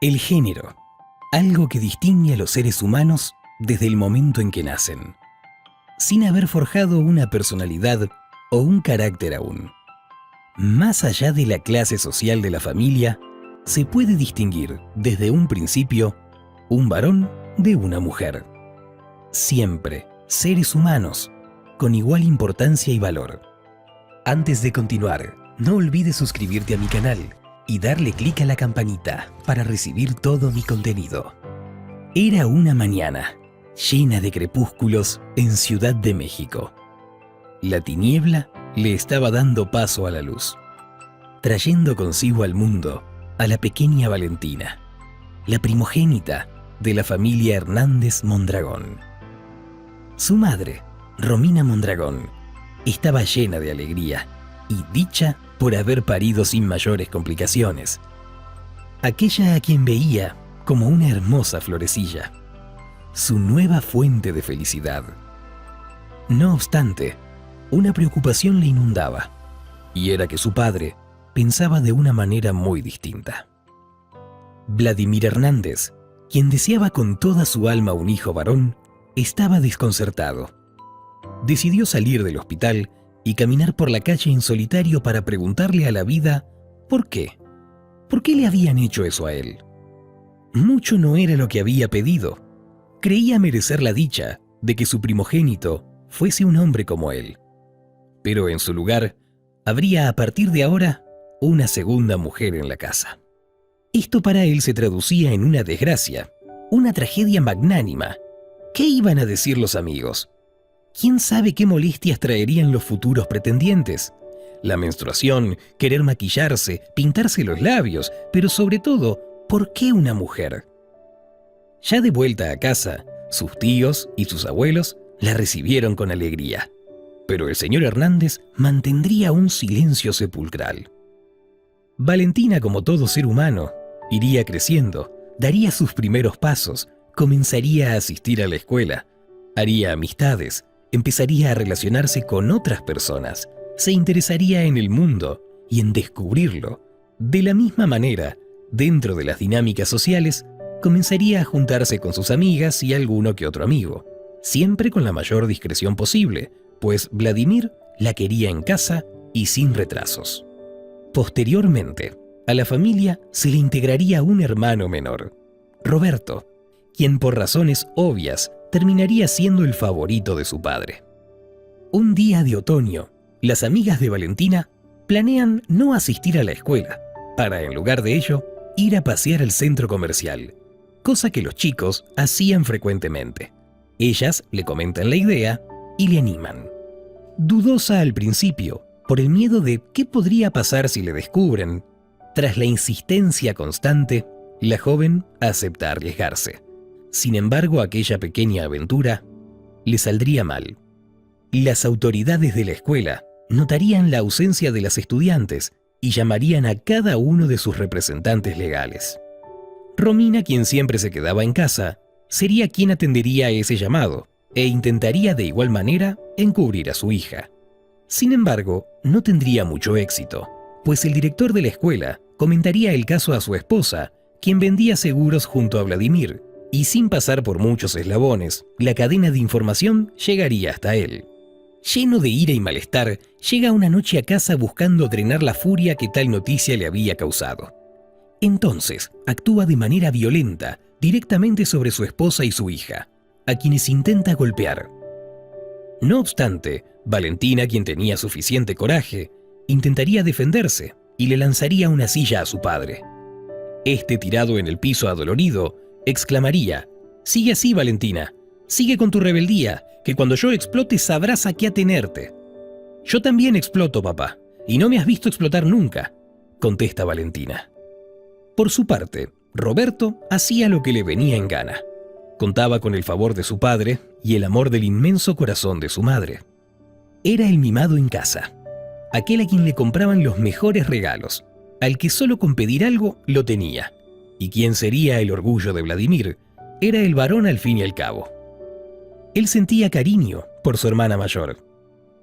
El género, algo que distingue a los seres humanos desde el momento en que nacen, sin haber forjado una personalidad o un carácter aún. Más allá de la clase social de la familia, se puede distinguir desde un principio un varón de una mujer. Siempre seres humanos, con igual importancia y valor. Antes de continuar, no olvides suscribirte a mi canal y darle clic a la campanita para recibir todo mi contenido. Era una mañana llena de crepúsculos en Ciudad de México. La tiniebla le estaba dando paso a la luz, trayendo consigo al mundo a la pequeña Valentina, la primogénita de la familia Hernández Mondragón. Su madre, Romina Mondragón, estaba llena de alegría y dicha por haber parido sin mayores complicaciones. Aquella a quien veía como una hermosa florecilla, su nueva fuente de felicidad. No obstante, una preocupación le inundaba, y era que su padre pensaba de una manera muy distinta. Vladimir Hernández, quien deseaba con toda su alma un hijo varón, estaba desconcertado. Decidió salir del hospital y caminar por la calle en solitario para preguntarle a la vida ¿por qué? ¿Por qué le habían hecho eso a él? Mucho no era lo que había pedido. Creía merecer la dicha de que su primogénito fuese un hombre como él. Pero en su lugar, habría a partir de ahora una segunda mujer en la casa. Esto para él se traducía en una desgracia, una tragedia magnánima. ¿Qué iban a decir los amigos? ¿Quién sabe qué molestias traerían los futuros pretendientes? La menstruación, querer maquillarse, pintarse los labios, pero sobre todo, ¿por qué una mujer? Ya de vuelta a casa, sus tíos y sus abuelos la recibieron con alegría, pero el señor Hernández mantendría un silencio sepulcral. Valentina, como todo ser humano, iría creciendo, daría sus primeros pasos, comenzaría a asistir a la escuela, haría amistades, empezaría a relacionarse con otras personas, se interesaría en el mundo y en descubrirlo. De la misma manera, dentro de las dinámicas sociales, comenzaría a juntarse con sus amigas y alguno que otro amigo, siempre con la mayor discreción posible, pues Vladimir la quería en casa y sin retrasos. Posteriormente, a la familia se le integraría un hermano menor, Roberto, quien por razones obvias terminaría siendo el favorito de su padre. Un día de otoño, las amigas de Valentina planean no asistir a la escuela, para en lugar de ello, ir a pasear al centro comercial, cosa que los chicos hacían frecuentemente. Ellas le comentan la idea y le animan. Dudosa al principio, por el miedo de qué podría pasar si le descubren, tras la insistencia constante, la joven acepta arriesgarse. Sin embargo, aquella pequeña aventura le saldría mal. Las autoridades de la escuela notarían la ausencia de las estudiantes y llamarían a cada uno de sus representantes legales. Romina, quien siempre se quedaba en casa, sería quien atendería ese llamado e intentaría de igual manera encubrir a su hija. Sin embargo, no tendría mucho éxito, pues el director de la escuela comentaría el caso a su esposa, quien vendía seguros junto a Vladimir, y sin pasar por muchos eslabones, la cadena de información llegaría hasta él. Lleno de ira y malestar, llega una noche a casa buscando drenar la furia que tal noticia le había causado. Entonces, actúa de manera violenta directamente sobre su esposa y su hija, a quienes intenta golpear. No obstante, Valentina, quien tenía suficiente coraje, intentaría defenderse y le lanzaría una silla a su padre. Este, tirado en el piso adolorido, exclamaría: «Sigue así, Valentina, sigue con tu rebeldía, que cuando yo explote sabrás a qué atenerte». «Yo también exploto, papá, y no me has visto explotar nunca», contesta Valentina. Por su parte, Roberto hacía lo que le venía en gana. Contaba con el favor de su padre y el amor del inmenso corazón de su madre. Era el mimado en casa, aquel a quien le compraban los mejores regalos, al que solo con pedir algo lo tenía, y quien sería el orgullo de Vladimir, era el varón al fin y al cabo. Él sentía cariño por su hermana mayor.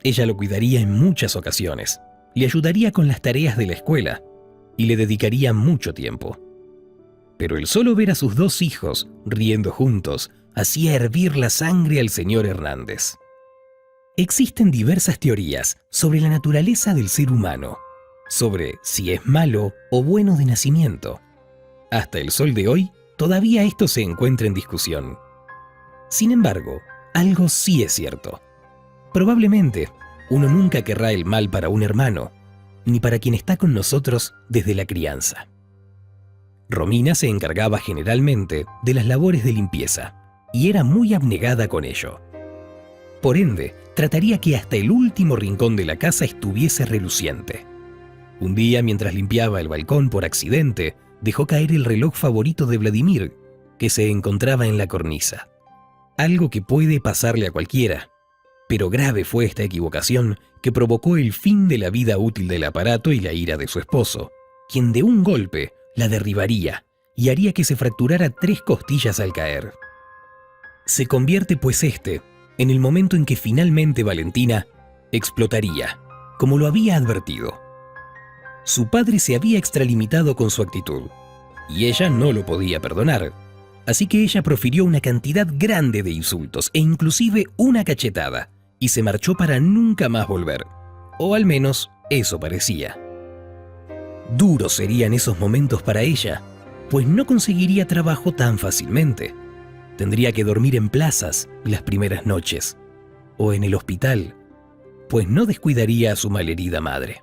Ella lo cuidaría en muchas ocasiones, le ayudaría con las tareas de la escuela y le dedicaría mucho tiempo. pero el solo ver a sus dos hijos riendo juntos hacía hervir la sangre al señor Hernández. Existen diversas teorías sobre la naturaleza del ser humano, sobre si es malo o bueno de nacimiento. Hasta el sol de hoy, todavía esto se encuentra en discusión. Sin embargo, algo sí es cierto. Probablemente, uno nunca querrá el mal para un hermano, ni para quien está con nosotros desde la crianza. Romina se encargaba generalmente de las labores de limpieza y era muy abnegada con ello. Por ende, trataría que hasta el último rincón de la casa estuviese reluciente. Un día, mientras limpiaba el balcón por accidente, dejó caer el reloj favorito de Vladimir, que se encontraba en la cornisa. Algo que puede pasarle a cualquiera, pero grave fue esta equivocación que provocó el fin de la vida útil del aparato y la ira de su esposo, quien de un golpe la derribaría y haría que se fracturara 3 costillas al caer. Se convierte pues en el momento en que finalmente Valentina explotaría, como lo había advertido. Su padre se había extralimitado con su actitud, y ella no lo podía perdonar, así que ella profirió una cantidad grande de insultos e inclusive una cachetada, y se marchó para nunca más volver, o al menos eso parecía. Duros serían esos momentos para ella, pues no conseguiría trabajo tan fácilmente. Tendría que dormir en plazas las primeras noches, o en el hospital, pues no descuidaría a su malherida madre.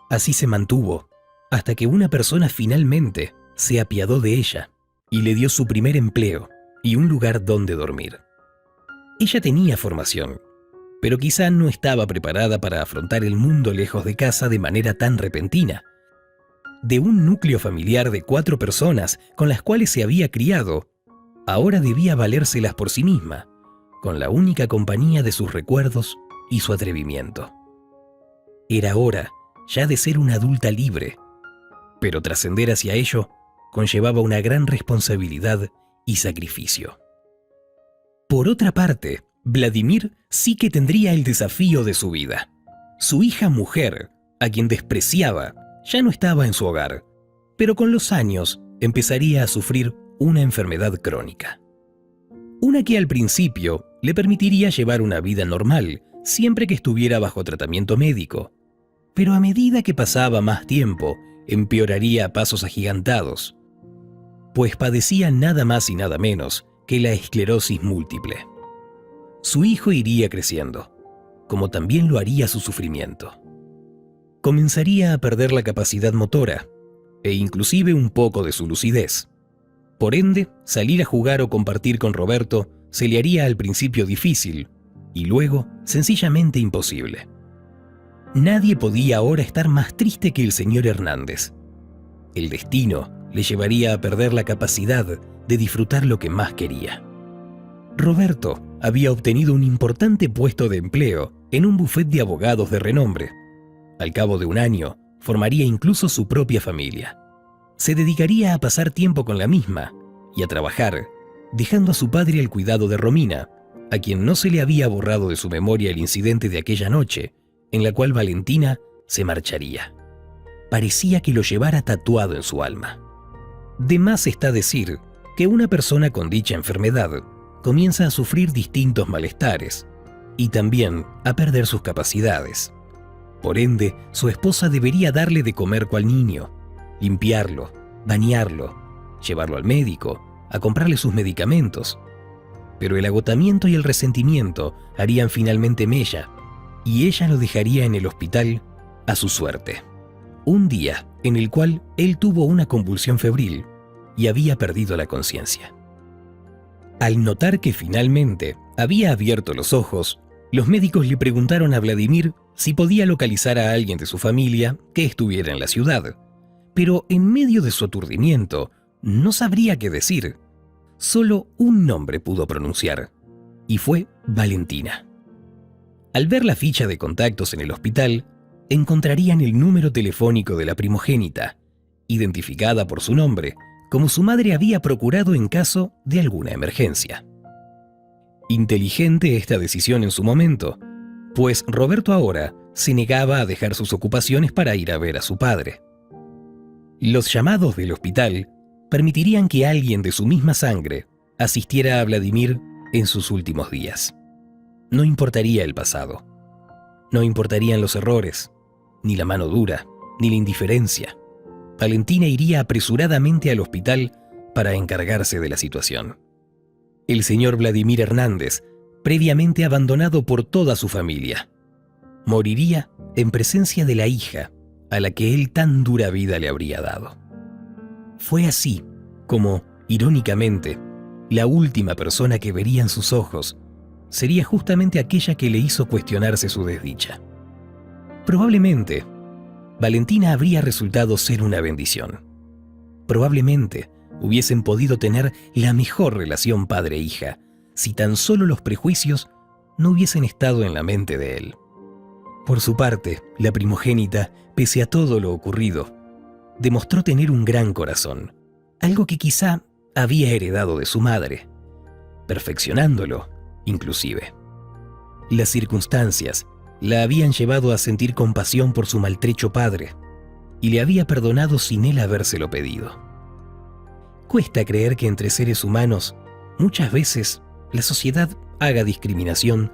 Así se mantuvo, hasta que una persona finalmente se apiadó de ella y le dio su primer empleo y un lugar donde dormir. Ella tenía formación, pero quizá no estaba preparada para afrontar el mundo lejos de casa de manera tan repentina. De un núcleo familiar de 4 personas con las cuales se había criado, ahora debía valérselas por sí misma, con la única compañía de sus recuerdos y su atrevimiento. Era hora ya de ser una adulta libre, pero trascender hacia ello conllevaba una gran responsabilidad y sacrificio. Por otra parte, Vladimir sí que tendría el desafío de su vida. Su hija mujer, a quien despreciaba, ya no estaba en su hogar, pero con los años empezaría a sufrir una enfermedad crónica. Una que al principio le permitiría llevar una vida normal, siempre que estuviera bajo tratamiento médico, pero a medida que pasaba más tiempo, empeoraría a pasos agigantados, pues padecía nada más y nada menos que la esclerosis múltiple. Su hijo iría creciendo, como también lo haría su sufrimiento. Comenzaría a perder la capacidad motora, e inclusive un poco de su lucidez. Por ende, salir a jugar o compartir con Roberto se le haría al principio difícil, y luego sencillamente imposible. Nadie podía ahora estar más triste que el señor Hernández. El destino le llevaría a perder la capacidad de disfrutar lo que más quería. Roberto había obtenido un importante puesto de empleo en un bufet de abogados de renombre. Al cabo de un año, formaría incluso su propia familia. Se dedicaría a pasar tiempo con la misma y a trabajar, dejando a su padre al cuidado de Romina, a quien no se le había borrado de su memoria el incidente de aquella noche, en la cual Valentina se marcharía. Parecía que lo llevara tatuado en su alma. De más está decir que una persona con dicha enfermedad comienza a sufrir distintos malestares y también a perder sus capacidades. Por ende, su esposa debería darle de comer cual niño, limpiarlo, bañarlo, llevarlo al médico, a comprarle sus medicamentos. Pero el agotamiento y el resentimiento harían finalmente mella, y ella lo dejaría en el hospital a su suerte. Un día en el cual él tuvo una convulsión febril y había perdido la conciencia. Al notar que finalmente había abierto los ojos, los médicos le preguntaron a Vladimir si podía localizar a alguien de su familia que estuviera en la ciudad, pero en medio de su aturdimiento no sabría qué decir. Solo un nombre pudo pronunciar, y fue Valentina. Al ver la ficha de contactos en el hospital, encontrarían el número telefónico de la primogénita, identificada por su nombre, como su madre había procurado en caso de alguna emergencia. Inteligente esta decisión en su momento, pues Roberto ahora se negaba a dejar sus ocupaciones para ir a ver a su padre. Los llamados del hospital permitirían que alguien de su misma sangre asistiera a Vladimir en sus últimos días. No importaría el pasado, no importarían los errores, ni la mano dura, ni la indiferencia. Valentina iría apresuradamente al hospital para encargarse de la situación. El señor Vladimir Hernández, previamente abandonado por toda su familia, moriría en presencia de la hija a la que él tan dura vida le habría dado. Fue así como, irónicamente, la última persona que vería en sus ojos sería justamente aquella que le hizo cuestionarse su desdicha. Probablemente, Valentina habría resultado ser una bendición. Probablemente hubiesen podido tener la mejor relación padre-hija si tan solo los prejuicios no hubiesen estado en la mente de él. Por su parte, la primogénita, pese a todo lo ocurrido, demostró tener un gran corazón, algo que quizá había heredado de su madre, perfeccionándolo, inclusive. Las circunstancias la habían llevado a sentir compasión por su maltrecho padre y le había perdonado sin él habérselo pedido. Cuesta creer que entre seres humanos, muchas veces, la sociedad haga discriminación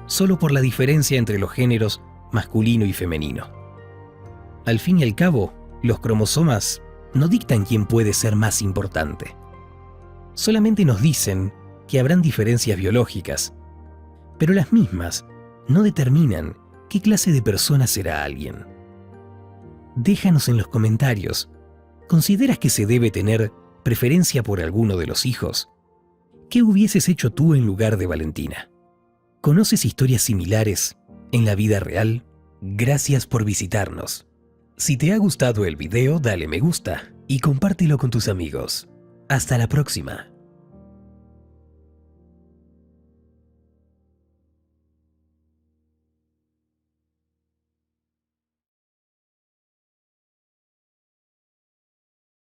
solo por la diferencia entre los géneros masculino y femenino. Al fin y al cabo, los cromosomas no dictan quién puede ser más importante. Solamente nos dicen que habrán diferencias biológicas, pero las mismas no determinan qué clase de persona será alguien. Déjanos en los comentarios, ¿consideras que se debe tener preferencia por alguno de los hijos? ¿Qué hubieses hecho tú en lugar de Valentina? ¿Conoces historias similares en la vida real? Gracias por visitarnos. Si te ha gustado el video, dale me gusta y compártelo con tus amigos. Hasta la próxima.